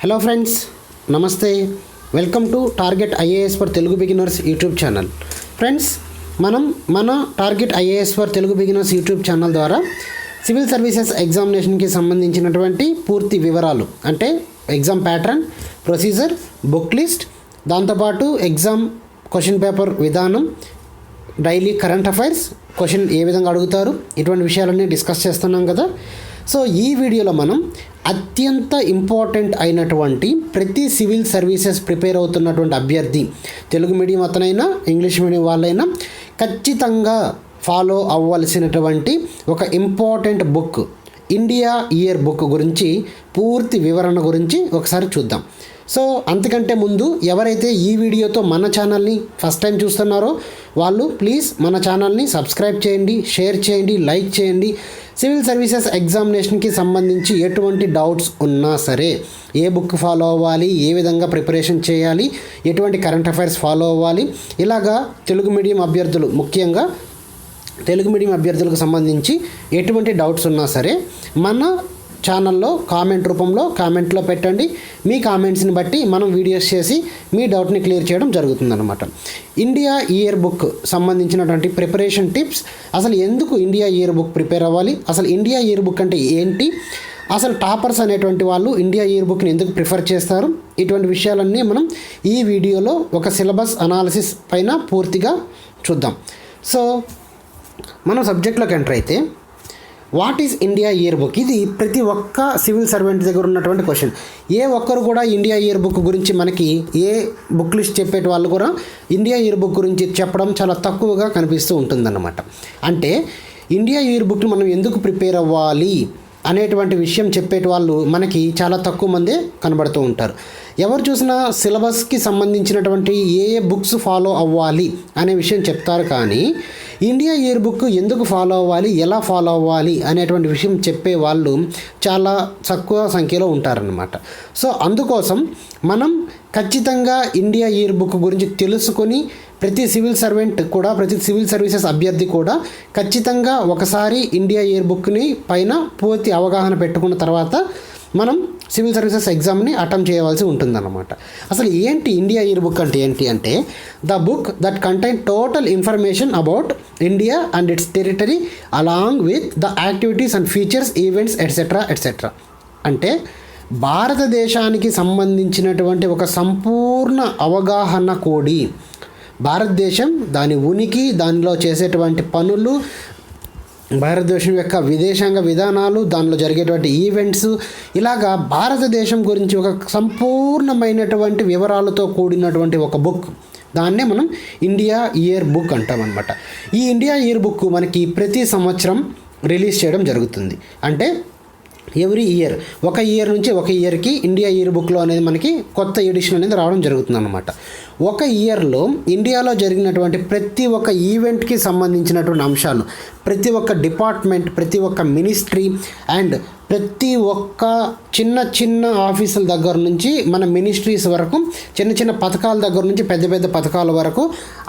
Hello friends, నమస్తే. Welcome to target IAS for Telugu beginners YouTube channel. Friends, మన target IAS for Telugu beginners YouTube channel ద్వారా civil services ఎగ్జామినేషన్కి సంబంధించినటువంటి పూర్తి వివరాలు, అంటే exam pattern, procedure, book list, దాంతోపాటు ఎగ్జామ్ క్వశ్చన్ పేపర్ విధానం, డైలీ కరెంట్ అఫైర్స్, క్వశ్చన్ ఏ విధంగా అడుగుతారు, ఇటువంటి విషయాలన్నీ డిస్కస్ చేస్తున్నాం కదా. సో ఈ వీడియోలో మనం అత్యంత ఇంపార్టెంట్ అయినటువంటి ప్రతి సివిల్ సర్వీసెస్ ప్రిపేర్ అవుతున్నటువంటి అభ్యర్థి, తెలుగు మీడియం అతనైనా ఇంగ్లీష్ మీడియం వాళ్ళైనా ఖచ్చితంగా ఫాలో అవ్వాల్సినటువంటి ఒక important book, India year book గురించి పూర్తి వివరణ గురించి ఒకసారి చూద్దాం. సో అంతకంటే ముందు ఎవరైతే ఈ వీడియోతో మన ఛానల్ని ఫస్ట్ టైం చూస్తున్నారో వాళ్ళు ప్లీజ్ మన ఛానల్ని సబ్స్క్రైబ్ చేయండి, షేర్ చేయండి, లైక్ చేయండి. సివిల్ సర్వీసెస్ ఎగ్జామినేషన్కి సంబంధించి ఎటువంటి డౌట్స్ ఉన్నా సరే, ఏ బుక్ ఫాలో అవ్వాలి, ఏ విధంగా ప్రిపరేషన్ చేయాలి, ఎటువంటి కరెంట్ అఫైర్స్ ఫాలో అవ్వాలి, ఇలాగా తెలుగు మీడియం అభ్యర్థులు, ముఖ్యంగా తెలుగు మీడియం అభ్యర్థులకు సంబంధించి ఎటువంటి డౌట్స్ ఉన్నా సరే మన ఛానల్లో కామెంట్ రూపంలో కామెంట్లో పెట్టండి. మీ కామెంట్స్ని బట్టి మనం వీడియోస్ చేసి మీ డౌట్ని క్లియర్ చేయడం జరుగుతుందన్నమాట. ఇండియా ఇయర్ బుక్ సంబంధించినటువంటి ప్రిపరేషన్ టిప్స్, అసలు ఎందుకు ఇండియా ఇయర్ బుక్ ప్రిపేర్ అవ్వాలి, అసలు ఇండియా ఇయర్ బుక్ అంటే ఏంటి, అసలు టాపర్స్ అనేటువంటి వాళ్ళు ఇండియా ఇయర్ బుక్ని ఎందుకు ప్రిఫర్ చేస్తారు, ఇటువంటి విషయాలన్నీ మనం ఈ వీడియోలో ఒక సిలబస్ అనాలిసిస్ పైన పూర్తిగా చూద్దాం. సో మనం సబ్జెక్ట్లోకి ఎంటర్ అయితే, what is India year book? ఇది ప్రతి ఒక్క సివిల్ సర్వెంట్ దగ్గర ఉన్నటువంటి క్వశ్చన్. ఏ ఒక్కరు కూడా ఇండియా ఇయర్ బుక్ గురించి, మనకి ఏ బుక్ లిస్ట్ చెప్పేటి వాళ్ళు కూడా ఇండియా ఇయర్ బుక్ గురించి చెప్పడం చాలా తక్కువగా కనిపిస్తూ ఉంటుందన్నమాట. అంటే ఇండియా ఇయర్ బుక్ని మనం ఎందుకు ప్రిపేర్ అవ్వాలి అనేటువంటి విషయం చెప్పేటి వాళ్ళు మనకి చాలా తక్కువ మందే కనబడుతూ ఉంటారు. ఎవరు చూసినా సిలబస్కి సంబంధించినటువంటి ఏ ఏ బుక్స్ ఫాలో అవ్వాలి అనే విషయం చెప్తారు, కానీ ఇండియా ఇయర్ బుక్ ఎందుకు ఫాలో అవ్వాలి, ఎలా ఫాలో అవ్వాలి అనేటువంటి విషయం చెప్పే వాళ్ళు చాలా తక్కువ సంఖ్యలో ఉంటారన్నమాట. సో అందుకోసం మనం ఖచ్చితంగా ఇండియా ఇయర్ బుక్ గురించి తెలుసుకొని ప్రతి సివిల్ సర్వెంట్ కూడా, ప్రతి సివిల్ సర్వీసెస్ అభ్యర్థి కూడా ఖచ్చితంగా ఒకసారి ఇండియా ఇయర్ బుక్ని పైన పూర్తి అవగాహన పెట్టుకున్న తర్వాత మనం సివిల్ సర్వీసెస్ ఎగ్జామ్ని అటెంప్ట్ చేయవలసి ఉంటుందన్నమాట. అసలు ఏంటి ఇండియా ఇయర్ బుక్ అంటే ఏంటి అంటే, the book that contain total information about India and its territory along with the activities and features, events etcetera etcetera. అంటే భారతదేశానికి సంబంధించినటువంటి ఒక సంపూర్ణ అవగాహన కూడి, భారతదేశం, దాని ఉనికి, దానిలో చేసేటువంటి పనులు, భారతదేశం యొక్క విదేశాంగ విధానాలు, దానిలో జరిగేటువంటి ఈవెంట్స్, ఇలాగా భారతదేశం గురించి ఒక సంపూర్ణమైనటువంటి వివరాలతో కూడినటువంటి ఒక బుక్, దాన్నే మనం ఇండియా ఇయర్ బుక్ అంటామన్నమాట. ఈ ఇండియా ఇయర్ బుక్ మనకి ప్రతి సంవత్సరం రిలీజ్ చేయడం జరుగుతుంది. అంటే ఎవ్రీ ఇయర్, ఒక ఇయర్ నుంచి ఒక ఇయర్కి ఇండియా ఇయర్ బుక్లో అనేది మనకి కొత్త ఎడిషన్ అనేది రావడం జరుగుతుంది అన్నమాట. ఒక ఇయర్లో ఇండియాలో జరిగినటువంటి ప్రతి ఒక్క ఈవెంట్కి సంబంధించినటువంటి అంశాలు, ప్రతి ఒక్క డిపార్ట్మెంట్, ప్రతి ఒక్క మినిస్ట్రీ అండ్ ప్రతి ఒక్క చిన్న చిన్న ఆఫీసుల దగ్గర నుంచి మన మినిస్ట్రీస్ వరకు, చిన్న చిన్న పథకాల దగ్గర నుంచి పెద్ద పెద్ద పథకాల వరకు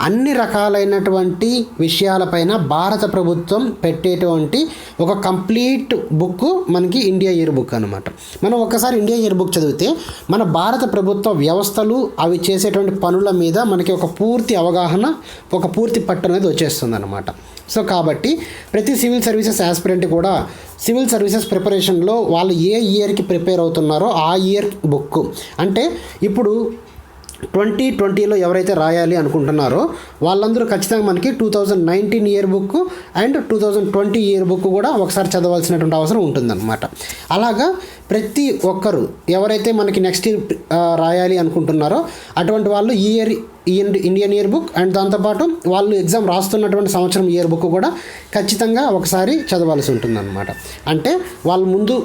అన్ని రకాలైనటువంటి విషయాలపైన భారత ప్రభుత్వం పెట్టేటువంటి ఒక కంప్లీట్ బుక్ మనకి ఇండియా ఇయర్ బుక్ అనమాట. మనం ఒక్కసారి ఇండియా ఇయర్ బుక్ చదివితే మన భారత ప్రభుత్వ వ్యవస్థలు, అవి చేసేటువంటి పనుల మీద మనకి ఒక పూర్తి అవగాహన, ఒక పూర్తి పట్టు అనేది వచ్చేస్తుంది అనమాట. సో కాబట్టి ప్రతి సివిల్ సర్వీసెస్ యాస్పిరెంట్ కూడా సివిల్ సర్వీసెస్ ప్రిపరేషన్లో వాళ్ళు ఏ ఇయర్కి ప్రిపేర్ అవుతున్నారో ఆ ఇయర్ బుక్, అంటే ఇప్పుడు 2020లో ఎవరైతే రాయాలి అనుకుంటున్నారో వాళ్ళందరూ ఖచ్చితంగా మనకి 2019 year book and 2020 year book కూడా ఒకసారి చదవాల్సినటువంటి అవసరం ఉంటుందన్నమాట. అలాగా ప్రతి ఒక్కరు ఎవరైతే మనకి నెక్స్ట్ ఇయర్ రాయాలి అనుకుంటున్నారో అటువంటి వాళ్ళు ఈ year Indian year book and దాంతోపాటు వాళ్ళు ఎగ్జామ్ రాస్తున్నటువంటి సంవత్సరం ఇయర్ బుక్ కూడా ఖచ్చితంగా ఒకసారి చదవాల్సి ఉంటుందన్నమాట. అంటే వాళ్ళు ముందు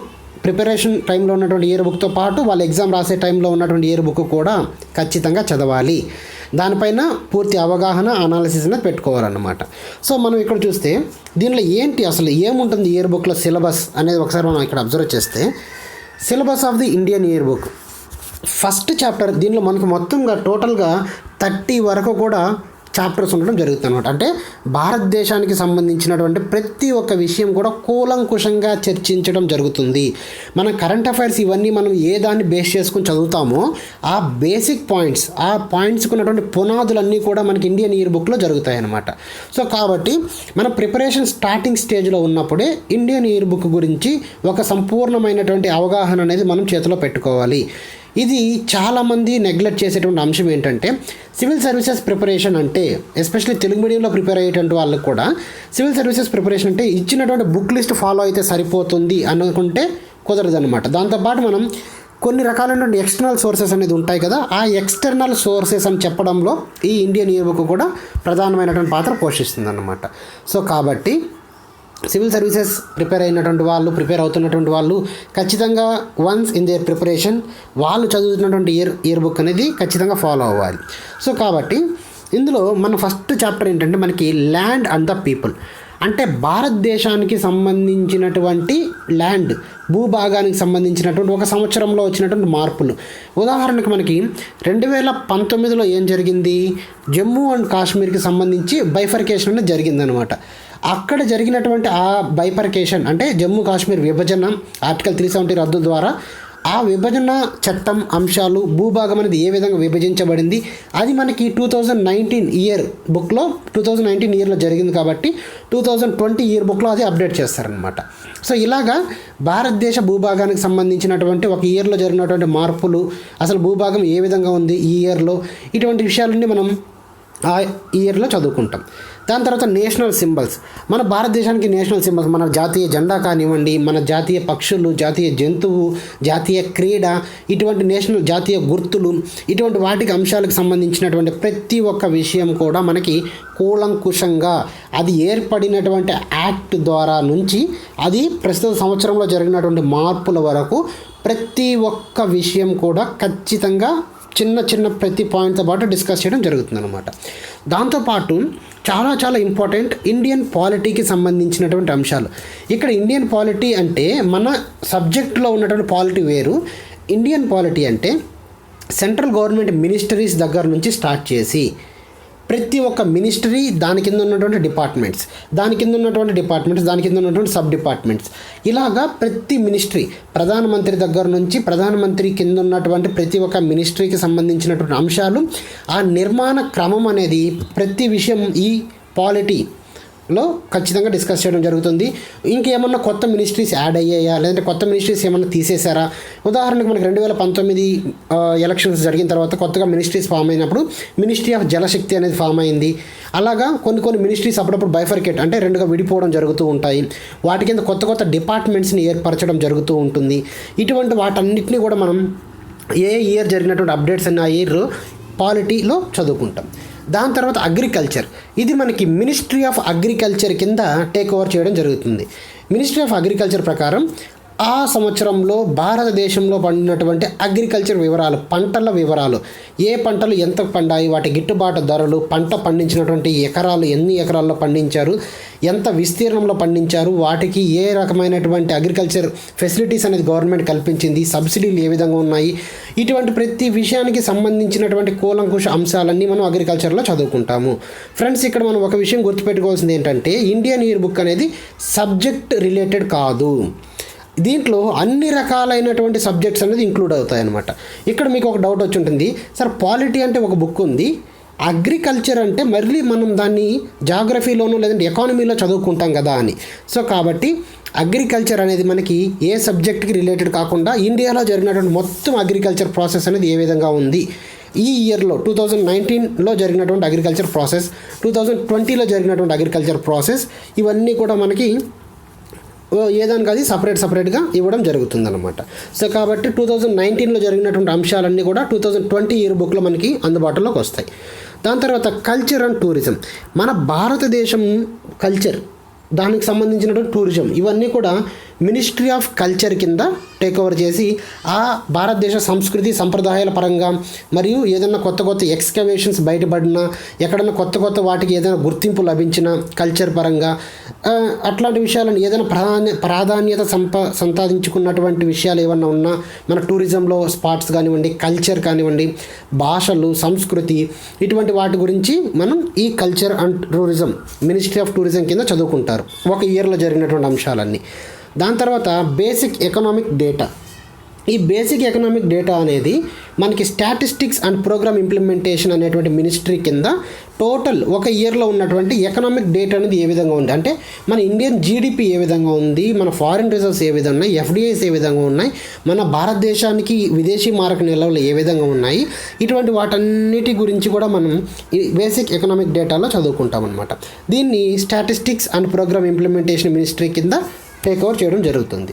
ప్రిపరేషన్ టైంలో ఉన్నటువంటి ఇయర్ బుక్తో పాటు వాళ్ళు ఎగ్జామ్ రాసే టైంలో ఉన్నటువంటి ఇయర్ బుక్ కూడా ఖచ్చితంగా చదవాలి. దానిపైన పూర్తి అవగాహన, అనాలిసిస్ అనేది పెట్టుకోవాలన్నమాట. సో మనం ఇక్కడ చూస్తే దీనిలో ఏంటి, అసలు ఏముంటుంది ఇయర్ బుక్లో సిలబస్ అనేది ఒకసారి మనం ఇక్కడ అబ్జర్వ్ చేస్తే, syllabus of the Indian year book first chapter, దీనిలో మనకు మొత్తంగా టోటల్గా 30 వరకు కూడా చాప్టర్స్ ఉండడం జరుగుతుంది అనమాట. అంటే భారతదేశానికి సంబంధించినటువంటి ప్రతి ఒక్క విషయం కూడా కూలంకుషంగా చర్చించడం జరుగుతుంది. మన కరెంట్ అఫైర్స్ ఇవన్నీ మనం ఏ దాన్ని బేస్ చేసుకుని చదువుతామో ఆ బేసిక్ పాయింట్స్, ఆ పాయింట్స్కి ఉన్నటువంటి పునాదులన్నీ కూడా మనకి ఇండియన్ ఇయర్ బుక్లో జరుగుతాయి అన్నమాట. సో కాబట్టి మన ప్రిపరేషన్ స్టార్టింగ్ స్టేజ్లో ఉన్నప్పుడే ఇండియన్ ఇయర్ బుక్ గురించి ఒక సంపూర్ణమైనటువంటి అవగాహన అనేది మనం చేతిలో పెట్టుకోవాలి. ఇది చాలామంది నెగ్లెక్ట్ చేసేటువంటి అంశం ఏంటంటే, సివిల్ సర్వీసెస్ ప్రిపరేషన్ అంటే, ఎస్పెషల్లీ తెలుగు మీడియంలో ప్రిపేర్ అయ్యేటువంటి వాళ్ళకి కూడా సివిల్ సర్వీసెస్ ప్రిపరేషన్ అంటే ఇచ్చినటువంటి బుక్ లిస్ట్ ఫాలో అయితే సరిపోతుంది అనుకుంటే కుదరదన్నమాట. దాంతోపాటు మనం కొన్ని రకాలైనటువంటి ఎక్స్టర్నల్ సోర్సెస్ అనేది ఉంటాయి కదా, ఆ ఎక్స్టర్నల్ సోర్సెస్ అని చెప్పడంలో ఈ ఇండియన్ ఇయర్ బుక్ కూడా ప్రధానమైనటువంటి పాత్ర పోషిస్తుంది అన్నమాట. సో కాబట్టి సివిల్ సర్వీసెస్ ప్రిపేర్ అవుతున్నటువంటి వాళ్ళు ఖచ్చితంగా వన్స్ ఇన్ దేర్ ప్రిపరేషన్ వాళ్ళు చదువుతున్నటువంటి ఇయర్ బుక్ అనేది ఖచ్చితంగా ఫాలో అవ్వాలి. సో కాబట్టి ఇందులో మన ఫస్ట్ చాప్టర్ ఏంటంటే మనకి ల్యాండ్ అండ్ ద పీపుల్. అంటే భారతదేశానికి సంబంధించినటువంటి ల్యాండ్, భూభాగానికి సంబంధించినటువంటి ఒక సంవత్సరంలో వచ్చినటువంటి మార్పులు. ఉదాహరణకు మనకి 2019లో ఏం జరిగింది, జమ్మూ అండ్ కాశ్మీర్కి సంబంధించి బైఫర్కేషన్ అనేది జరిగిందనమాట. అక్కడ జరిగినటువంటి ఆ బైఫర్కేషన్ అంటే జమ్మూ కాశ్మీర్ విభజన ఆర్టికల్ 370 రద్దు ద్వారా ఆ విభజన చట్టం అంశాలు, భూభాగం అనేది ఏ విధంగా విభజించబడింది, అది మనకి 2019 ఇయర్ బుక్లో 2019 ఇయర్లో జరిగింది కాబట్టి 2020 ఇయర్ బుక్లో అది అప్డేట్ చేస్తారనమాట. సో ఇలాగా భారతదేశ భూభాగానికి సంబంధించినటువంటి ఒక ఇయర్లో జరిగినటువంటి మార్పులు, అసలు భూభాగం ఏ విధంగా ఉంది ఈ ఇయర్లో, ఇటువంటి విషయాలన్నీ మనం ఆ ఇయర్లో చదువుకుంటాం. దాని తర్వాత నేషనల్ సింబల్స్. మన భారతదేశానికి నేషనల్ సింబల్స్, మన జాతీయ జెండా కానివ్వండి, మన జాతీయ పక్షులు, జాతీయ జంతువు, జాతీయ క్రీడ, ఇటువంటి నేషనల్ జాతీయ గుర్తులు, ఇటువంటి వాటికి అంశాలకు సంబంధించినటువంటి ప్రతి ఒక్క విషయం కూడా మనకి కూలంకుషంగా అది ఏర్పడినటువంటి యాక్ట్ ద్వారా నుంచి అది ప్రస్తుత సంవత్సరంలో జరిగినటువంటి మార్పుల వరకు ప్రతి ఒక్క విషయం కూడా ఖచ్చితంగా చిన్న ప్రతి పాయింట్తో పాటు డిస్కస్ చేయడం జరుగుతుందన్నమాట. దాంతోపాటు చాలా ఇంపార్టెంట్ ఇండియన్ పాలిటీకి సంబంధించినటువంటి అంశాలు. ఇక్కడ ఇండియన్ పాలిటీ అంటే మన సబ్జెక్టులో ఉన్నటువంటి పాలిటీ వేరు. ఇండియన్ పాలిటీ అంటే సెంట్రల్ గవర్నమెంట్ మినిస్టరీస్ దగ్గర నుంచి స్టార్ట్ చేసి ప్రతి ఒక్క మినిస్ట్రీ, దాని కింద ఉన్నటువంటి డిపార్ట్మెంట్స్, దాని కింద ఉన్నటువంటి సబ్ డిపార్ట్మెంట్స్, ఇలాగా ప్రతి మినిస్ట్రీ, ప్రధానమంత్రి దగ్గర నుంచి ప్రధానమంత్రి కింద ఉన్నటువంటి ప్రతి ఒక్క మినిస్ట్రీకి సంబంధించినటువంటి అంశాలు, ఆ నిర్మాణ క్రమం అనేది ప్రతి విషయం ఈ పాలిటీలో ఖచ్చితంగా డిస్కస్ చేయడం జరుగుతుంది. ఇంకేమన్నా కొత్త మినిస్ట్రీస్ యాడ్ అయ్యాయా, లేదంటే కొత్త మినిస్ట్రీస్ ఏమన్నా తీసేశారా? ఉదాహరణకు మనకి 2019 ఎలక్షన్స్ జరిగిన తర్వాత కొత్తగా మినిస్ట్రీస్ ఫామ్ అయినప్పుడు మినిస్ట్రీ ఆఫ్ జలశక్తి అనేది ఫామ్ అయింది. అలాగా కొన్ని మినిస్ట్రీస్ అప్పుడప్పుడు బైఫర్కేట్ అంటే రెండుగా విడిపోవడం జరుగుతూ ఉంటాయి. వాటి కింద కొత్త డిపార్ట్మెంట్స్ని ఏర్పరచడం జరుగుతూ ఉంటుంది. ఇటువంటి వాటన్నిటిని కూడా మనం ఏ ఇయర్ జరిగినటువంటి అప్డేట్స్ అన్ని ఆ ఇయర్ పాలిటీలో చదువుకుంటాం. దాని తర్వాత అగ్రికల్చర్, ఇది మనకి మినిస్ట్రీ ఆఫ్ అగ్రికల్చర్ కింద టేక్ ఓవర్ చేయడం జరుగుతుంది. మినిస్ట్రీ ఆఫ్ అగ్రికల్చర్ ప్రకారం ఆ సంవత్సరంలో భారతదేశంలో పండినటువంటి అగ్రికల్చర్ వివరాలు, పంటల వివరాలు, ఏ పంటలు ఎంత పండాయి, వాటి గిట్టుబాటు ధరలు, పంట పండించినటువంటి ఎకరాలు ఎన్ని ఎకరాల్లో పండించారు, ఎంత విస్తీర్ణంలో పండించారు, వాటికి ఏ రకమైనటువంటి అగ్రికల్చర్ ఫెసిలిటీస్ అనేది గవర్నమెంట్ కల్పించింది, సబ్సిడీలు ఏ విధంగా ఉన్నాయి, ఇటువంటి ప్రతి విషయానికి సంబంధించినటువంటి కూలంకుష అంశాలన్నీ మనం అగ్రికల్చర్లో చదువుకుంటాము. ఫ్రెండ్స్, ఇక్కడ మనం ఒక విషయం గుర్తుపెట్టుకోవాల్సింది ఏంటంటే ఇండియన్ ఇయర్ బుక్ అనేది సబ్జెక్ట్ రిలేటెడ్ కాదు. దీంట్లో అన్ని రకాలైనటువంటి సబ్జెక్ట్స్ అనేది ఇంక్లూడ్ అవుతాయి అన్నమాట. ఇక్కడ మీకు ఒక డౌట్ వచ్చి ఉంటుంది, సార్ పాలిటీ అంటే ఒక బుక్ ఉంది, అగ్రికల్చర్ అంటే మళ్ళీ మనం దాన్ని జాగ్రఫీలోనూ లేదంటే ఎకానమీలో చదువుకుంటాం కదా అని. సో కాబట్టి అగ్రికల్చర్ అనేది మనకి ఏ సబ్జెక్ట్కి రిలేటెడ్ కాకుండా ఇండియాలో జరిగినటువంటి మొత్తం అగ్రికల్చర్ ప్రాసెస్ అనేది ఏ విధంగా ఉంది, ఈ ఇయర్లో 2019లో జరిగినటువంటి అగ్రికల్చర్ ప్రాసెస్, 2020లో జరిగినటువంటి అగ్రికల్చర్ ప్రాసెస్, ఇవన్నీ కూడా మనకి ఏదానికి అది సపరేట్గా ఇవ్వడం జరుగుతుందన్నమాట. సో కాబట్టి 2019లో జరిగినటువంటి అంశాలన్నీ కూడా 2020 ఇయర్ బుక్లో మనకి అందుబాటులోకి వస్తాయి. దాని తర్వాత కల్చర్ అండ్ టూరిజం. మన భారతదేశం కల్చర్ దానికి సంబంధించినటువంటి టూరిజం, ఇవన్నీ కూడా మినిస్ట్రీ ఆఫ్ కల్చర్ కింద టేక్ ఓవర్ చేసి ఆ భారతదేశ సంస్కృతి సంప్రదాయాల పరంగా మరియు ఏదైనా కొత్త కొత్త ఎక్స్కవేషన్స్ బయటపడినా, ఎక్కడైనా కొత్త కొత్త వాటికి ఏదైనా గుర్తింపు లభించిన కల్చర్ పరంగా అట్లాంటి విషయాలను ఏదైనా ప్రాధాన్యత సంపాదించుకున్నటువంటి విషయాలు ఏమన్నా ఉన్నా మన టూరిజంలో స్పాట్స్ కానివ్వండి, కల్చర్ కానివ్వండి, భాషలు, సంస్కృతి, ఇటువంటి వాటి గురించి మనం ఈ culture and tourism ministry of tourism కింద చదువుకుంటారు ఒక ఇయర్లో జరిగినటువంటి అంశాలన్నీ. దాని తర్వాత బేసిక్ ఎకనామిక్ డేటా. ఈ బేసిక్ ఎకనామిక్ డేటా అనేది మనకి స్టాటిస్టిక్స్ అండ్ ప్రోగ్రామ్ ఇంప్లిమెంటేషన్ అనేటువంటి మినిస్ట్రీ కింద టోటల్ ఒక ఇయర్లో ఉన్నటువంటి ఎకనామిక్ డేటా అనేది ఏ విధంగా ఉంది అంటే మన ఇండియన్ జీడిపి ఏ విధంగా ఉంది, మన ఫారిన్ రిజర్వ్స్ ఏ విధంగా ఉన్నాయి, ఎఫ్డిఐస్ ఏ విధంగా ఉన్నాయి, మన భారతదేశానికి విదేశీ మారక నిల్వలు ఏ విధంగా ఉన్నాయి, ఇటువంటి వాటన్నిటి గురించి కూడా మనం ఈ బేసిక్ ఎకనామిక్ డేటాలో చదువుకుంటాం అనమాట. దీన్ని statistics and programme implementation ministry కింద టేక్ ఓవర్ చేయడం జరుగుతుంది.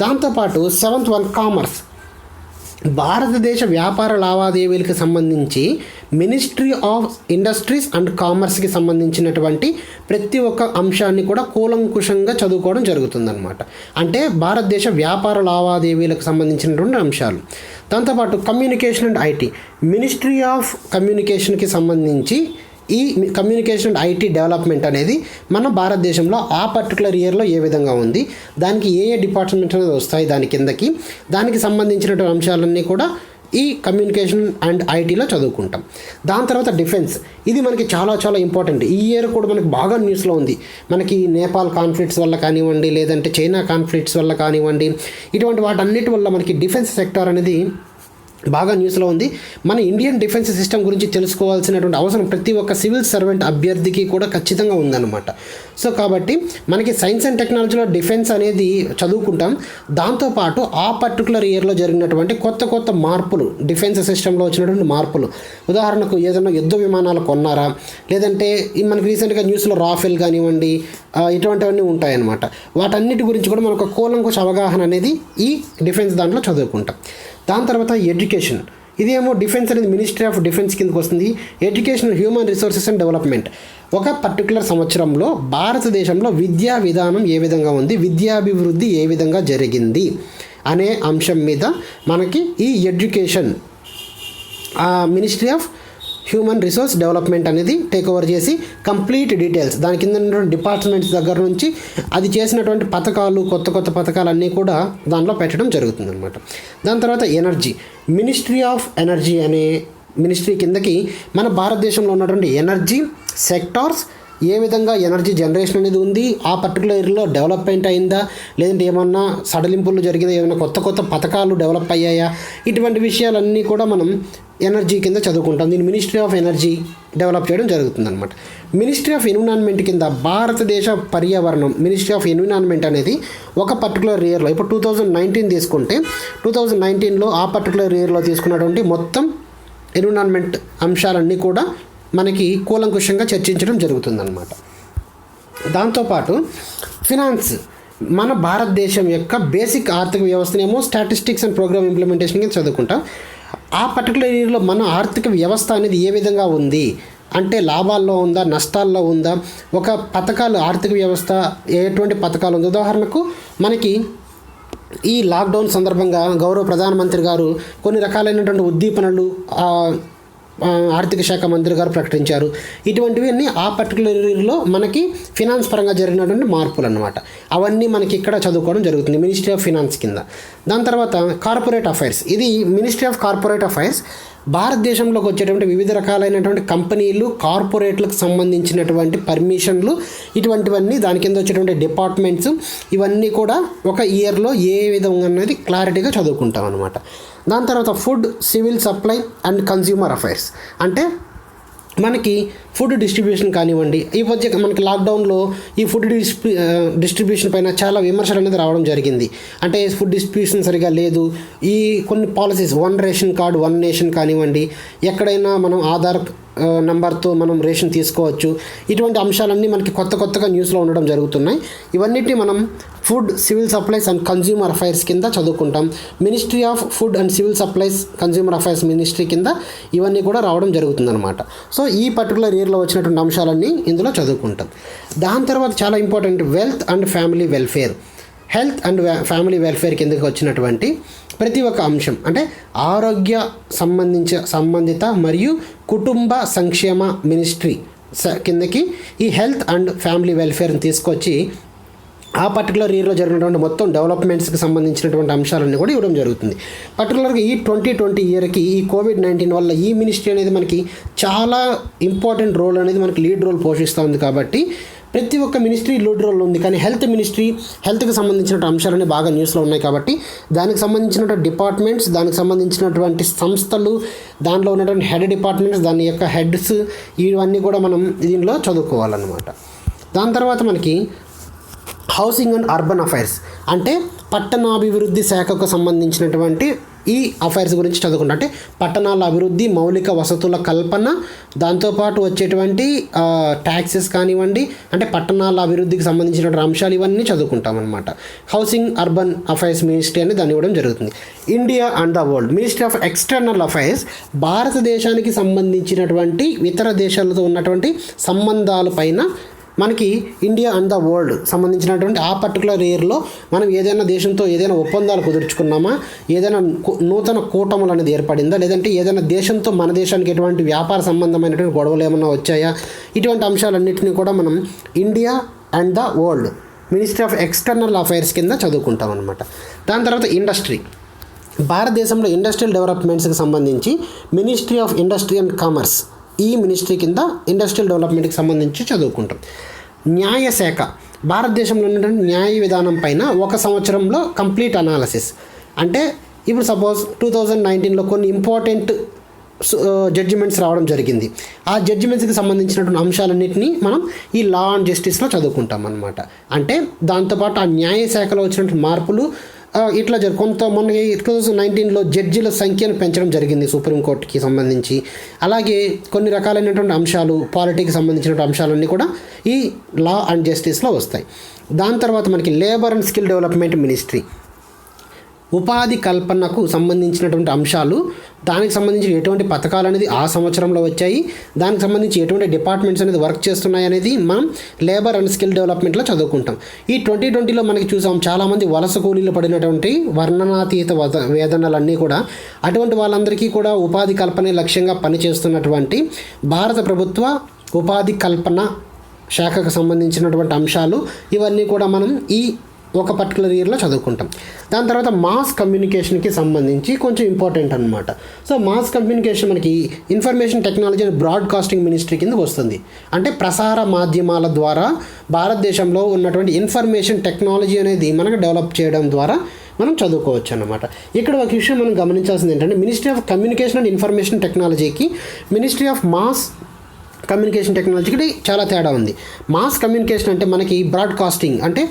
దాంతోపాటు 7th వన్ కామర్స్. భారతదేశ వ్యాపార లావాదేవీలకు సంబంధించి మినిస్ట్రీ ఆఫ్ ఇండస్ట్రీస్ అండ్ కామర్స్కి సంబంధించినటువంటి ప్రతి ఒక్క అంశాన్ని కూడా కూలంకుషంగా చదువుకోవడం జరుగుతుందన్నమాట. అంటే భారతదేశ వ్యాపార లావాదేవీలకు సంబంధించినటువంటి అంశాలు. దాంతోపాటు communication and IT. Ministry of కమ్యూనికేషన్కి సంబంధించి ఈ కమ్యూనికేషన్ అండ్ ఐటీ డెవలప్మెంట్ అనేది మన భారతదేశంలో ఆ పర్టికులర్ ఇయర్లో ఏ విధంగా ఉంది, దానికి ఏ డిపార్ట్మెంట్స్ అనేది వస్తాయి దాని కిందకి, దానికి సంబంధించినటువంటి అంశాలన్నీ కూడా ఈ కమ్యూనికేషన్ అండ్ ఐటీలో చదువుకుంటాం. దాని తర్వాత డిఫెన్స్. ఇది మనకి చాలా చాలా ఇంపార్టెంట్. ఈ ఇయర్ కూడా మనకి బాగా న్యూస్లో ఉంది. మనకి నేపాల్ కాన్ఫ్లిక్ట్స్ వల్ల కానివ్వండి, లేదంటే చైనా కాన్ఫ్లిక్ట్స్ వల్ల కానివ్వండి, ఇటువంటి వాటన్నిటి వల్ల మనకి డిఫెన్స్ సెక్టార్ అనేది బాగా న్యూస్లో ఉంది. మన ఇండియన్ డిఫెన్స్ సిస్టమ్ గురించి తెలుసుకోవాల్సినటువంటి అవసరం ప్రతి ఒక్క సివిల్ సర్వెంట్ అభ్యర్థికి కూడా ఖచ్చితంగా ఉందన్నమాట. సో కాబట్టి మనకి సైన్స్ అండ్ టెక్నాలజీలో డిఫెన్స్ అనేది చదువుకుంటాం. దాంతోపాటు ఆ పర్టికులర్ ఇయర్లో జరిగినటువంటి కొత్త కొత్త మార్పులు, డిఫెన్స్ సిస్టంలో వచ్చినటువంటి మార్పులు, ఉదాహరణకు ఏదైనా యుద్ధ విమానాలు కొన్నారా, లేదంటే మనకి రీసెంట్గా న్యూస్లో రాఫెల్ కానివ్వండి, ఇటువంటివన్నీ ఉంటాయన్నమాట. వాటన్నిటి గురించి కూడా మనకు కూలంకుష అవగాహన అనేది ఈ డిఫెన్స్ దాంట్లో చదువుకుంటాం. దాని తర్వాత ఎడ్యుకేషన్. ఇదేమో డిఫెన్స్ అనేది మినిస్ట్రీ ఆఫ్ డిఫెన్స్ కిందకు వస్తుంది. Education, human resources and development. ఒక పర్టికులర్ సంవత్సరంలో భారతదేశంలో విద్యా విధానం ఏ విధంగా ఉంది, విద్యాభివృద్ధి ఏ విధంగా జరిగింది అనే అంశం మీద మనకి ఈ education ministry of human resource development అనేది టేక్ ఓవర్ చేసి కంప్లీట్ డీటెయిల్స్ దాని కింద ఉన్నటువంటి డిపార్ట్మెంట్స్ దగ్గర నుంచి అది చేసినటువంటి పథకాలు, కొత్త కొత్త పథకాలన్నీ కూడా దానిలో పెట్టడం జరుగుతుందన్నమాట. దాని తర్వాత ఎనర్జీ. మినిస్ట్రీ ఆఫ్ ఎనర్జీ అనే మినిస్ట్రీ కిందకి మన భారతదేశంలో ఉన్నటువంటి ఎనర్జీ సెక్టార్స్, ఏ విధంగా ఎనర్జీ జనరేషన్ అనేది ఉంది, ఆ పర్టికులర్ ఏరియాలో డెవలప్మెంట్ అయిందా, లేదంటే ఏమన్నా సడలింపులు జరిగిందా, ఏమైనా కొత్త కొత్త పథకాలు డెవలప్ అయ్యాయా, ఇటువంటి విషయాలన్నీ కూడా మనం ఎనర్జీ కింద చదువుకుంటాం. దీన్ని మినిస్ట్రీ ఆఫ్ ఎనర్జీ డెవలప్ చేయడం జరుగుతుందన్నమాట. మినిస్ట్రీ ఆఫ్ ఎన్విరాన్మెంట్ కింద భారతదేశ పర్యావరణం, మినిస్ట్రీ ఆఫ్ ఎన్విరాన్మెంట్ అనేది ఒక పర్టికులర్ ఇయర్లో, ఇప్పుడు 2019 తీసుకుంటే 2019లో ఆ పర్టికులర్ ఇయర్లో తీసుకున్నటువంటి మొత్తం ఎన్విరాన్మెంట్ అంశాలన్నీ కూడా మనకి కూలంకుషంగా చర్చించడం జరుగుతుందన్నమాట. దాంతోపాటు ఫినాన్స్. మన భారతదేశం యొక్క బేసిక్ ఆర్థిక వ్యవస్థనేమో స్టాటిస్టిక్స్ అండ్ ప్రోగ్రామ్ ఇంప్లిమెంటేషన్ కింద చదువుకుంటాం. ఆ పర్టికులర్ ఇయర్లో మన ఆర్థిక వ్యవస్థ అనేది ఏ విధంగా ఉంది అంటే లాభాల్లో ఉందా, నష్టాల్లో ఉందా, ఒక పథకాలు ఆర్థిక వ్యవస్థ ఎటువంటి పథకాలు ఉంది. ఉదాహరణకు మనకి ఈ లాక్డౌన్ సందర్భంగా గౌరవ ప్రధానమంత్రి గారు కొన్ని రకాలైనటువంటి ఉద్దీపనలు ఆర్థిక శాఖ మంత్రి గారు ప్రకటించారు. ఇటువంటివి అన్నీ ఆ పర్టికులర్ ఇయర్లో మనకి ఫినాన్స్ పరంగా జరిగినటువంటి మార్పులు అన్నమాట. అవన్నీ మనకి ఇక్కడ చదువుకోవడం జరుగుతుంది మినిస్ట్రీ ఆఫ్ ఫినాన్స్ కింద. దాని తర్వాత కార్పొరేట్ అఫైర్స్. ఇది మినిస్ట్రీ ఆఫ్ కార్పొరేట్ అఫైర్స్ భారతదేశంలోకి వచ్చేటువంటి వివిధ రకాలైనటువంటి కంపెనీలు, కార్పొరేట్లకు సంబంధించినటువంటి పర్మిషన్లు, ఇటువంటివన్నీ దాని కింద వచ్చేటువంటి డిపార్ట్మెంట్స్, ఇవన్నీ కూడా ఒక ఇయర్లో ఏ విధంగా అనేది క్లారిటీగా చదువుకుంటాం అనమాట. దాని తర్వాత food, civil supply and consumer affairs. అంటే మనకి ఫుడ్ డిస్ట్రిబ్యూషన్ కానివ్వండి, ఈ మధ్య మనకి లాక్డౌన్లో ఈ ఫుడ్ డిస్ట్రిబ్యూషన్ పైన చాలా విమర్శలు అనేది రావడం జరిగింది. అంటే ఫుడ్ డిస్ట్రిబ్యూషన్ సరిగా లేదు, ఈ కొన్ని పాలసీస్, 1 రేషన్ కార్డ్ 1 నేషన్ కానివ్వండి, ఎక్కడైనా మనం ఆధార్ నెంబర్తో మనం రేషన్ తీసుకోవచ్చు. ఇటువంటి అంశాలన్నీ మనకి కొత్తగా న్యూస్లో ఉండడం జరుగుతున్నాయి. ఇవన్నిటిని మనం food, civil supplies and consumer affairs కింద చదువుకుంటాం. Ministry of food and civil supplies, consumer affairs ministry కింద ఇవన్నీ కూడా రావడం జరుగుతుందన్నమాట. సో ఈ పర్టికులర్ ఇయర్లో వచ్చినటువంటి అంశాలన్నీ ఇందులో చదువుకుంటాం. దాని తర్వాత చాలా important wealth and family welfare. Health and family welfare కిందకి వచ్చినటువంటి ప్రతి ఒక్క అంశం అంటే ఆరోగ్య సంబంధిత మరియు కుటుంబ సంక్షేమ మినిస్ట్రీ కిందకి ఈ హెల్త్ అండ్ ఫ్యామిలీ వెల్ఫేర్ని తీసుకొచ్చి ఆ పర్టికులర్ ఇయర్లో జరిగినటువంటి మొత్తం డెవలప్మెంట్స్కి సంబంధించినటువంటి అంశాలన్నీ కూడా ఇవ్వడం జరుగుతుంది. పర్టికులర్గా ఈ 2020 ఇయర్కి ఈ కోవిడ్-19 వల్ల ఈ మినిస్ట్రీ అనేది మనకి చాలా ఇంపార్టెంట్ రోల్ అనేది మనకి లీడ్ రోల్ పోషిస్తూ ఉంది. కాబట్టి ప్రతి ఒక్క మినిస్ట్రీ లీడ్ రోల్ ఉంది, కానీ హెల్త్ మినిస్ట్రీ, హెల్త్కి సంబంధించిన అంశాలన్నీ బాగా న్యూస్లో ఉన్నాయి. కాబట్టి దానికి సంబంధించినటువంటి డిపార్ట్మెంట్స్, దానికి సంబంధించినటువంటి సంస్థలు, దానిలో ఉన్నటువంటి హెడ్ డిపార్ట్మెంట్స్, దాని యొక్క హెడ్స్, ఇవన్నీ కూడా మనం దీనిలో చదువుకోవాలన్నమాట. దాని తర్వాత మనకి హౌసింగ్ అండ్ అర్బన్ అఫైర్స్ అంటే పట్టణాభివృద్ధి శాఖకు సంబంధించినటువంటి ఈ అఫైర్స్ గురించి చదువుకుంటాం. అంటే పట్టణాల అభివృద్ధి, మౌలిక వసతుల కల్పన, దాంతోపాటు వచ్చేటువంటి ట్యాక్సెస్ కానివ్వండి, అంటే పట్టణాల అభివృద్ధికి సంబంధించినటువంటి అంశాలు ఇవన్నీ చదువుకుంటాం అనమాట. హౌసింగ్ అర్బన్ అఫైర్స్ మినిస్ట్రీ అని దాన్ని ఇవ్వడం జరుగుతుంది. India and the world, ministry of external affairs భారతదేశానికి సంబంధించినటువంటి ఇతర దేశాలతో ఉన్నటువంటి సంబంధాలపైన మనకి ఇండియా అండ్ ద వరల్డ్ సంబంధించినటువంటి ఆ పర్టికులర్ ఇయర్లో మనం ఏదైనా దేశంతో ఏదైనా ఒప్పందాలు కుదుర్చుకున్నామా, ఏదైనా నూతన కూటములు అనేది ఏర్పడిందా, లేదంటే ఏదైనా దేశంతో మన దేశానికి ఎటువంటి వ్యాపార సంబంధమైనటువంటి గొడవలు ఏమన్నా వచ్చాయా, ఇటువంటి అంశాలన్నింటినీ కూడా మనం India and the world ministry of external affairs కింద చదువుకుంటాం అనమాట. దాని తర్వాత ఇండస్ట్రీ, భారతదేశంలో ఇండస్ట్రియల్ డెవలప్మెంట్స్కి సంబంధించి ministry of industry and commerce, ఈ మినిస్ట్రీ కింద ఇండస్ట్రియల్ డెవలప్మెంట్కి సంబంధించి చదువుకుంటాం. న్యాయశాఖ, భారతదేశంలో ఉన్నటువంటి న్యాయ విధానం పైన 1 సంవత్సరంలో కంప్లీట్ అనాలసిస్. అంటే ఇప్పుడు సపోజ్ 2019లో కొన్ని ఇంపార్టెంట్ జడ్జిమెంట్స్ రావడం జరిగింది. ఆ జడ్జిమెంట్స్కి సంబంధించినటువంటి అంశాలన్నింటినీ మనం ఈ లా అండ్ జస్టిస్లో చదువుకుంటాం అన్నమాట. అంటే దాంతోపాటు ఆ న్యాయశాఖలో వచ్చినటువంటి మార్పులు ఇట్లా మొన్న 2019లో జడ్జీల సంఖ్యను పెంచడం జరిగింది సుప్రీంకోర్టుకి సంబంధించి. అలాగే కొన్ని రకాలైనటువంటి అంశాలు, పాలిటిక్స్ సంబంధించినటువంటి అంశాలన్నీ కూడా ఈ లా అండ్ జస్టిస్లో వస్తాయి. దాని తర్వాత మనకి labour and skill development ministry, ఉపాధి కల్పనకు సంబంధించినటువంటి అంశాలు, దానికి సంబంధించి ఎటువంటి పథకాలు అనేది ఆ సంవత్సరంలో వచ్చాయి, దానికి సంబంధించి ఎటువంటి డిపార్ట్మెంట్స్ అనేది వర్క్ చేస్తున్నాయి అనేది మనం లేబర్ అండ్ స్కిల్ డెవలప్మెంట్లో చదువుకుంటాం. ఈ 2020లో మనకి చూసాం చాలామంది వలస కూలీలు పడినటువంటి వర్ణనాతీత వేదనలన్నీ కూడా, అటువంటి వాళ్ళందరికీ కూడా ఉపాధి కల్పనే లక్ష్యంగా పనిచేస్తున్నటువంటి భారత ప్రభుత్వ ఉపాధి కల్పన శాఖకు సంబంధించినటువంటి అంశాలు ఇవన్నీ కూడా మనం ఈ ఒక పర్టికులర్ ఇయర్లో చదువుకుంటాం. దాని తర్వాత మాస్ కమ్యూనికేషన్కి సంబంధించి కొంచెం ఇంపార్టెంట్ అనమాట. సో మాస్ కమ్యూనికేషన్ మనకి information technology and broadcasting ministry కింద వస్తుంది. అంటే ప్రసార మాధ్యమాల ద్వారా భారతదేశంలో ఉన్నటువంటి ఇన్ఫర్మేషన్ టెక్నాలజీ అనేది మనకు డెవలప్ చేయడం ద్వారా మనం చదువుకోవచ్చు అన్నమాట. ఇక్కడ ఒక విషయం మనం గమనించాల్సింది ఏంటంటే ministry of communication and information టెక్నాలజీకి మినిస్ట్రీ ఆఫ్ మాస్ కమ్యూనికేషన్ టెక్నాలజీకి చాలా తేడా ఉంది. మాస్ కమ్యూనికేషన్ అంటే మనకి బ్రాడ్కాస్టింగ్ అంటే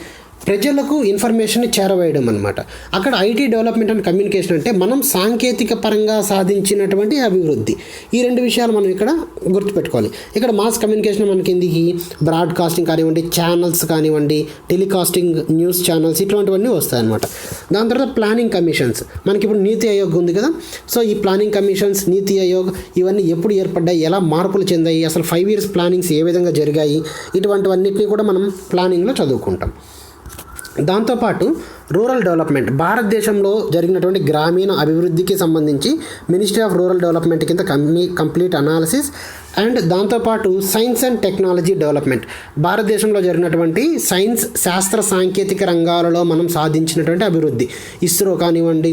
ప్రజలకు ఇన్ఫర్మేషన్ని చేరవేయడం అనమాట. అక్కడ ఐటీ డెవలప్మెంట్ అండ్ కమ్యూనికేషన్ అంటే మనం సాంకేతిక పరంగా సాధించినటువంటి అభివృద్ధి. ఈ 2 విషయాలు మనం ఇక్కడ గుర్తుపెట్టుకోవాలి. ఇక్కడ మాస్ కమ్యూనికేషన్ మనకి ఎందుకు బ్రాడ్కాస్టింగ్ కానివ్వండి, ఛానల్స్ కానివ్వండి, టెలికాస్టింగ్ న్యూస్ ఛానల్స్ ఇటువంటివన్నీ వస్తాయన్నమాట. దాని తర్వాత ప్లానింగ్ కమిషన్స్, మనకి ఇప్పుడు నీతి ఆయోగ్ ఉంది కదా. సో ఈ ప్లానింగ్ కమిషన్స్, నీతి ఆయోగ్ ఇవన్నీ ఎప్పుడు ఏర్పడ్డాయి, ఎలా మార్పులు చెందాయి, అసలు 5 years ప్లానింగ్స్ ఏ విధంగా జరిగాయి, ఇటువంటివన్నిటిని కూడా మనం ప్లానింగ్లో చదువుకుంటాం. దాంతోపాటు రూరల్ డెవలప్మెంట్, భారతదేశంలో జరిగినటువంటి గ్రామీణ అభివృద్ధికి సంబంధించి మినిస్ట్రీ ఆఫ్ రూరల్ డెవలప్మెంట్ కింద కంప్లీట్ అనాలిసిస్. అండ్ దాంతోపాటు సైన్స్ అండ్ టెక్నాలజీ డెవలప్మెంట్, భారతదేశంలో జరిగినటువంటి సైన్స్, శాస్త్ర సాంకేతిక రంగాలలో మనం సాధించినటువంటి అభివృద్ధి, ఇస్రో కానివ్వండి,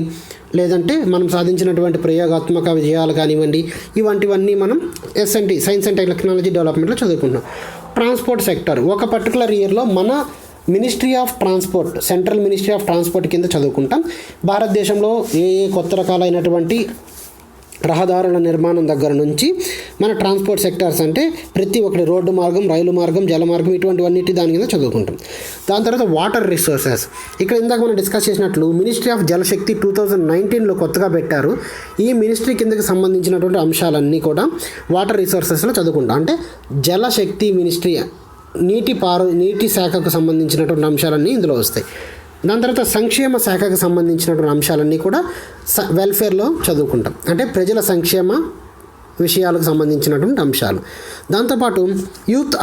లేదంటే మనం సాధించినటువంటి ప్రయోగాత్మక విజయాలు కానివ్వండి, ఇవంటివన్నీ మనం SNT సైన్స్ అండ్ టెక్నాలజీ డెవలప్మెంట్లో చదువుకుంటున్నాం. ట్రాన్స్పోర్ట్ సెక్టర్, ఒక పర్టికులర్ ఇయర్లో మన ministry of transport, central ministry of transport కింద చదువుకుంటాం. భారతదేశంలో ఏ కొత్త రకాలైనటువంటి రహదారుల నిర్మాణం దగ్గర నుంచి మన ట్రాన్స్పోర్ట్ సెక్టార్స్ అంటే ప్రతి ఒక్కటి రోడ్డు మార్గం, రైలు మార్గం, జల మార్గం ఇటువంటివన్నిటి దాని కింద చదువుకుంటాం. దాని తర్వాత వాటర్ రిసోర్సెస్. ఇక్కడ ఇందాక మనం డిస్కస్ చేసినట్లు మినిస్ట్రీ ఆఫ్ జలశక్తి 2019లో కొత్తగా పెట్టారు. ఈ మినిస్ట్రీ కిందకి సంబంధించినటువంటి అంశాలన్నీ కూడా వాటర్ రిసోర్సెస్లో చదువుకుంటాం. అంటే జలశక్తి మినిస్ట్రీ, నీటి శాఖకు సంబంధించినటువంటి అంశాలన్నీ ఇందులో వస్తాయి. దాని తర్వాత సంక్షేమ శాఖకు సంబంధించినటువంటి అంశాలన్నీ కూడా వెల్ఫేర్లో చదువుకుంటాం. అంటే ప్రజల సంక్షేమ విషయాలకు సంబంధించినటువంటి అంశాలు. దాంతోపాటు యూత్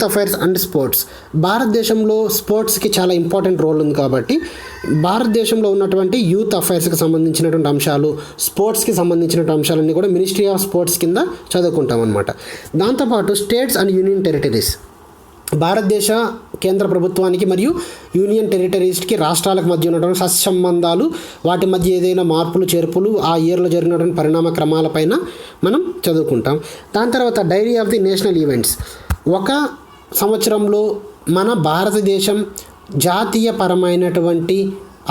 అఫైర్స్ అండ్ స్పోర్ట్స్. భారతదేశంలో స్పోర్ట్స్కి చాలా ఇంపార్టెంట్ రోల్ ఉంది కాబట్టి భారతదేశంలో ఉన్నటువంటి యూత్ అఫైర్స్కి సంబంధించినటువంటి అంశాలు, స్పోర్ట్స్కి సంబంధించినటువంటి అంశాలన్నీ కూడా మినిస్ట్రీ ఆఫ్ స్పోర్ట్స్ కింద చదువుకుంటాం అన్నమాట. దాంతోపాటు స్టేట్స్ అండ్ యూనియన్ టెరిటరీస్. భారతదేశ కేంద్ర ప్రభుత్వానికి మరియు యూనియన్ టెరిటరీస్కి రాష్ట్రాలకు మధ్య ఉన్నటువంటి సత్సంబంధాలు, వాటి మధ్య ఏదైనా మార్పులు చేర్పులు, ఆ ఇయర్లో జరిగినటువంటి పరిణామ క్రమాలపైన మనం చదువుకుంటాం. దాని తర్వాత diary of the national events. ఒక సంవత్సరంలో మన భారతదేశం జాతీయపరమైనటువంటి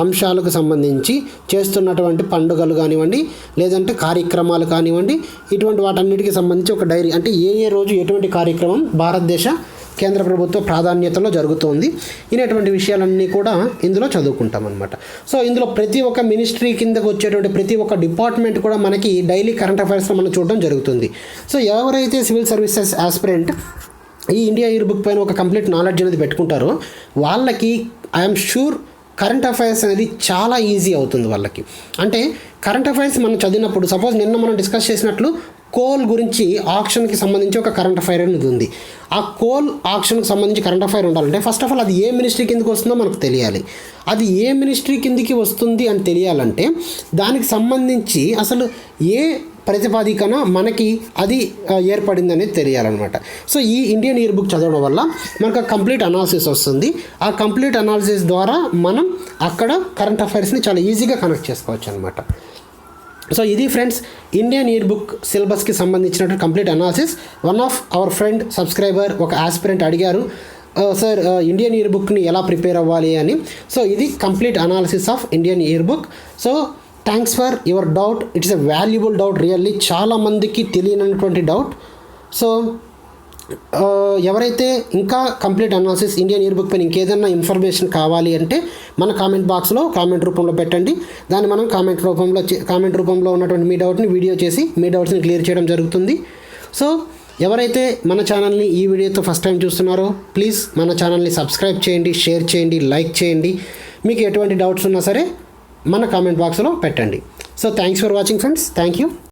అంశాలకు సంబంధించి చేస్తున్నటువంటి పండుగలు కానివ్వండి, లేదంటే కార్యక్రమాలు కానివ్వండి, ఇటువంటి వాటన్నిటికి సంబంధించి ఒక డైరీ, అంటే ఏ రోజు ఎటువంటి కార్యక్రమం భారతదేశ కేంద్ర ప్రభుత్వ ప్రాధాన్యతలో జరుగుతోంది, ఇటువంటి విషయాలన్నీ కూడా ఇందులో చదువుకుంటాం అనమాట. సో ఇందులో ప్రతి ఒక్క మినిస్ట్రీ కిందకు వచ్చేటువంటి ప్రతి ఒక్క డిపార్ట్మెంట్ కూడా మనకి డైలీ కరెంట్ అఫైర్స్లో మనం చూడడం జరుగుతుంది. సో ఎవరైతే సివిల్ సర్వీసెస్ ఆస్పిరెంట్ ఈ ఇండియా ఇయర్ బుక్ పైన ఒక కంప్లీట్ నాలెడ్జ్ అనేది పెట్టుకుంటారో వాళ్ళకి ఐఎమ్ షూర్ కరెంట్ అఫైర్స్ అనేది చాలా ఈజీ అవుతుంది వాళ్ళకి. అంటే కరెంట్ అఫైర్స్ మనం చదివినప్పుడు, సపోజ్ నిన్న మనం డిస్కస్ చేసినట్లు కోల్ గురించి ఆక్షన్కి సంబంధించి ఒక కరెంట్ అఫైర్ అనేది ఉంది. ఆ కోల్ ఆక్షన్కి సంబంధించి కరెంట్ అఫైర్ ఉండాలంటే ఫస్ట్ ఆఫ్ ఆల్ అది ఏ మినిస్ట్రీ కిందకి వస్తుందో మనకు తెలియాలి. అది ఏ మినిస్ట్రీ కిందకి వస్తుంది అని తెలియాలంటే దానికి సంబంధించి అసలు ఏ ప్రతిపాదికన మనకి అది ఏర్పడింది అనేది తెలియాలన్నమాట. సో ఈ ఇండియన్ ఇయర్ బుక్ చదవడం వల్ల మనకు కంప్లీట్ అనాలిసిస్ వస్తుంది. ఆ కంప్లీట్ అనాలిసిస్ ద్వారా మనం అక్కడ కరెంట్ అఫైర్స్ని చాలా ఈజీగా కనెక్ట్ చేసుకోవచ్చు అనమాట. సో ఇది ఫ్రెండ్స్ ఇండియన్ ఇయర్ బుక్ సిలబస్కి సంబంధించినటువంటి complete analysis. One of our friend subscriber ఒక ఆస్పిరెంట్ అడిగారు, సార్ ఇండియన్ ఇయర్ బుక్ని ఎలా ప్రిపేర్ అవ్వాలి అని. సో ఇది complete analysis of Indian year book. So thanks for your doubt. It's a valuable doubt really, చాలామందికి తెలియనటువంటి డౌట్. సో ఎవరైతే ఇంకా complete analysis Indian year book పైన ఇంకేదైనా ఇన్ఫర్మేషన్ కావాలి అంటే మన కామెంట్ బాక్స్లో కామెంట్ రూపంలో పెట్టండి. దాన్ని మనం కామెంట్ రూపంలో ఉన్నటువంటి మీ డౌట్ని వీడియో చేసి మీ డౌట్స్ని క్లియర్ చేయడం జరుగుతుంది. సో ఎవరైతే మన ఛానల్ని ఈ వీడియోతో ఫస్ట్ టైం చూస్తున్నారో ప్లీజ్ మన ఛానల్ని సబ్స్క్రైబ్ చేయండి, షేర్ చేయండి, లైక్ చేయండి. మీకు ఎటువంటి డౌట్స్ ఉన్నా సరే మన కామెంట్ బాక్స్లో పెట్టండి. So thanks for watching friends. Thank you.